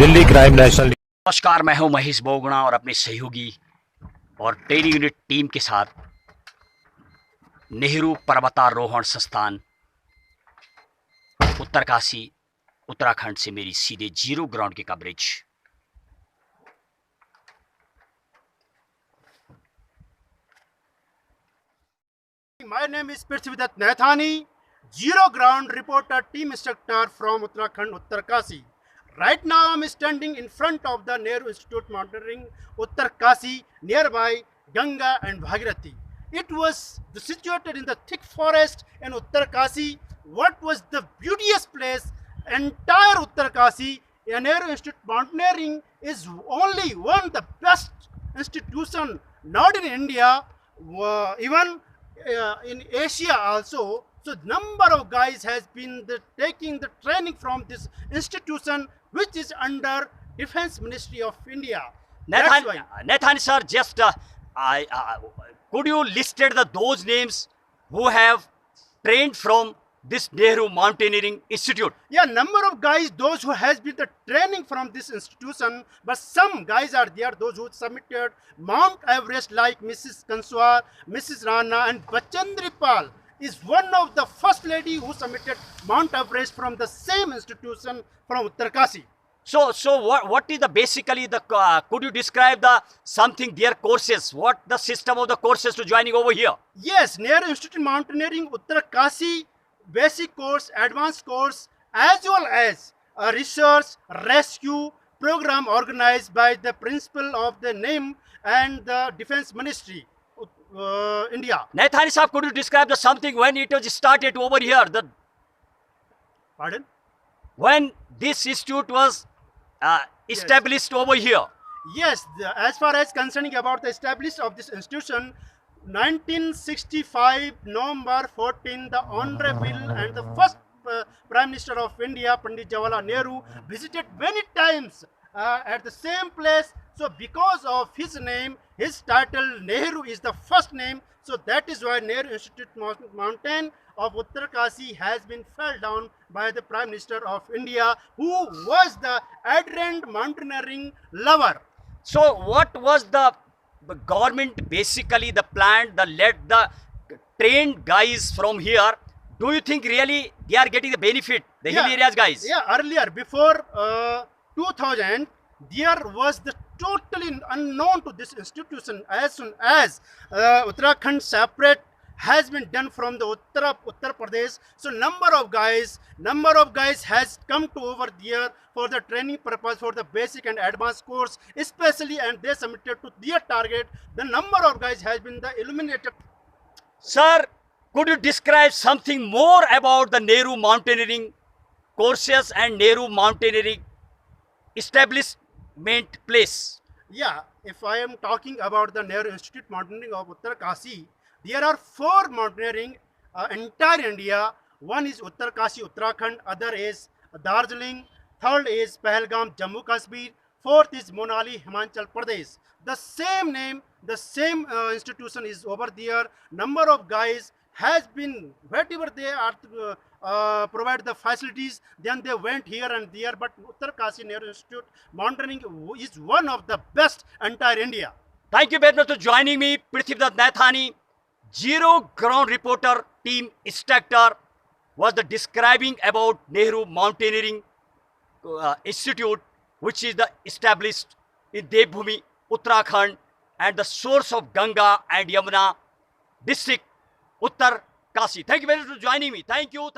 Delhi crime national. नमस्कार, मैं हूं महेश बोगुणा और अपने सहयोगी और ट्रेनिंग यूनिट टीम के साथ नेहरू पर्वतारोहण संस्थान उत्तरकाशी उत्तराखंड से मेरी सीधे जीरो ग्राउंड की coverage. My name is Prithvidat Nathani, Zero Ground Reporter Team Instructor from Uttarakhand, Uttarkasi. Right now I am standing in front of the Nehru Institute monitoring Uttarkasi, nearby Ganga and Bhagirathi. It was situated in the thick forest in Uttarkasi. What was the beauteous place? Entire Uttarkasi, Nehru Institute Mountaineering is only one of the best institution, not in India, even in Asia also. So number of guys has been taking the training from this institution, which is under Defense Ministry of India. Nathan sir, just could you listed those names who have trained from this Nehru Mountaineering Institute? Yeah, number of guys, those who has been the training from this institution, but some guys are there, those who submitted Mount Everest, like Mrs. Kanswar, Mrs. Rana, and Bachendri Pal is one of the first lady who submitted Mount Everest from the same institution from Uttarkasi. So what is basically could you describe something their courses? What the system of the courses to joining over here? Yes, Nehru Institute Mountaineering Uttarkasi, basic course, advanced course, as well as a research rescue program organized by the principal of the NIM and the Defense Ministry, India. Nathani sahab, could you describe something when it was started over here? Pardon? When this institute was established over here? Yes, as far as concerning about the establishment of this institution, 1965 November 14, the Honorable and the first Prime Minister of India, Pandit Jawaharlal Nehru, visited many times at the same place. So because of his name, his title Nehru is the first name. So that is why Nehru Institute Mountain of Uttarkasi has been fell down by the Prime Minister of India, who was the ardent mountaineering lover. So what was the government basically the plan, the trained guys from here? Do you think really they are getting the benefit, the hill areas guys? Yeah, earlier before 2000, there was the totally unknown to this institution. As soon as Uttarakhand separate has been done from the Uttar Pradesh, so number of guys has come to over there for the training purpose, for the basic and advanced course especially, and they submitted to their target. The number of guys has been the illuminated. Sir, could you describe something more about the Nehru Mountaineering courses and Nehru Mountaineering establishment place? Yeah, if I am talking about the Nehru Institute Mountaineering of Uttarkasi, there are 4 mountaineering entire India. One is Uttarkasi, Uttarakhand, other is Darjeeling, third is Pahalgam, Jammu Kashmir, fourth is Manali, Himachal Pradesh. The same name, the same institution is over there. Number of guys has been, whatever they are provide the facilities, then they went here and there. But Uttarkasi Nehru Institute Mountaineering is one of the best entire India. Thank you very much for joining me, Prithvidat Nathani. Zero Ground Reporter Team Instructor was describing about Nehru Mountaineering Institute, which is established in Devbhoomi, Uttarakhand, and the source of Ganga and Yamuna district, Uttarkasi. Thank you very much for joining me. Thank you.